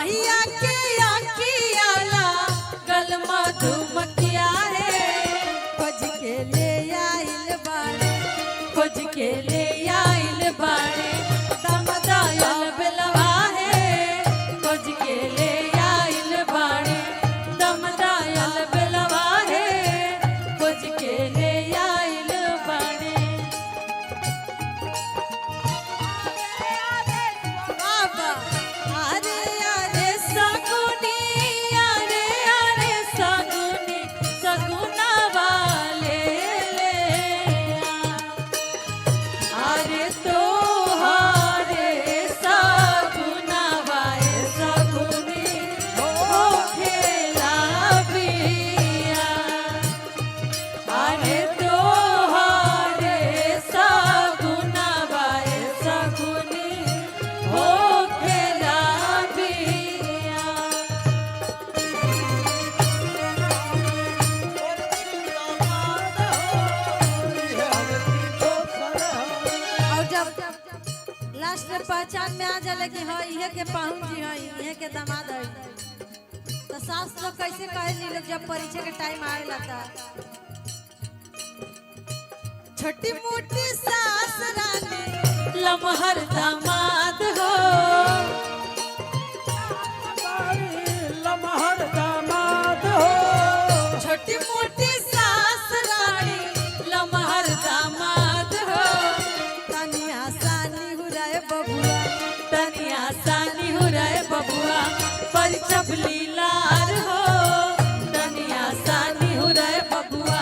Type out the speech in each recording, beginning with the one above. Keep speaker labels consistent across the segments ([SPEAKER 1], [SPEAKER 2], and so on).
[SPEAKER 1] मैया के आखियाला गल मधुमक्खिया है खोज के ले आइल बाड़े खोज के ले आइल बाड़े दमदायल बेलवा है खोज के ले आइल बाड़े दमदायल बेलवा है खोज के ले आइल बाड़े बाबा अरे अरे सगुनी अरे अरे सगुनी सगुना वाले ले अरे तो हरे सगुना वाए सगुनी हो खेला बिया अरे तो हरे सगुना वाए सगुनी हो खेला बिया और जब लास्ट में पहचान में आ जाला कि हाँ इहे के पाहुन जी हैं इहे के दामाद है तो सास लोग कैसे कहे लोग जब परिचय के टाइम आवेला था छोटी मोटी सास रानी लमहर दामाद हो
[SPEAKER 2] लमहर दामाद हो
[SPEAKER 1] छोटी मोटी सास रानी लमहर दामाद हो तनिया सानी हुराए बबुआ तनिया सानी हुराए बबुआ पर चपली लार हो तनिया सानी हुराए बबुआ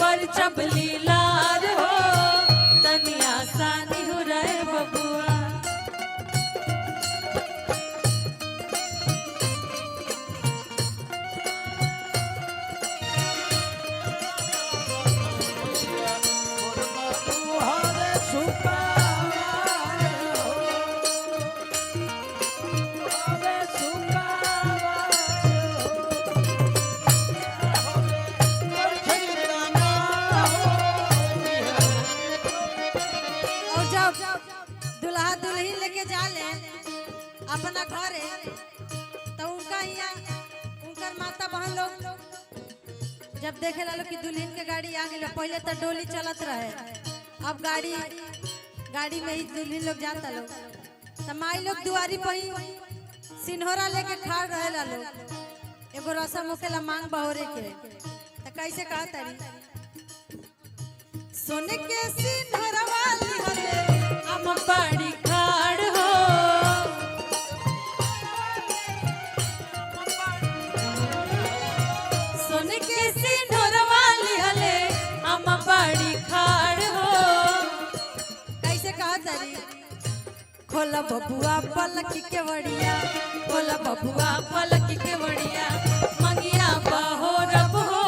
[SPEAKER 1] पर चपली लार हो तनिया सानी हुराए बबुआ
[SPEAKER 2] तुहरे सुपावार हो तुहरे सुपावार
[SPEAKER 1] और जब दुल्हा दुल्हन लेके जाले अपना घरे तो उनका यहाँ उनकर माता बहन लोग जब देखे ला कि दुल्हन के गाड़ी आ गई पहले तो डोली चलत रहे अब गाड़ी में ही दुल्हन लोग जाता लोग तो माई लोग दुआरी पर ही सिन्होरा लेके खा रहे ला लोग एगो रसम होखेला मांग बहोरे के तो कैसे कहता रही सोने के सिन्होरा वाली हले हम बड़ी खाड़ हो सोने के सिन्होरा वाली हले हम बड़ी खाड़ हो कैसे कहता रही खोला बबुआ पलक के वड़िया खोला बबुआ पलक के वड़िया मंगिया बहो रब हो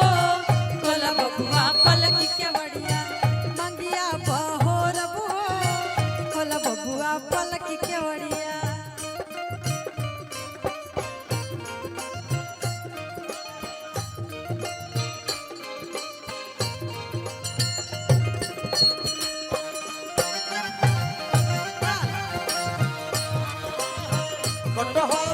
[SPEAKER 1] खोला बबुआ पलक के वड़िया मंगिया बहो रब हो खोला बबुआ पलक के वड़िया
[SPEAKER 2] कटहर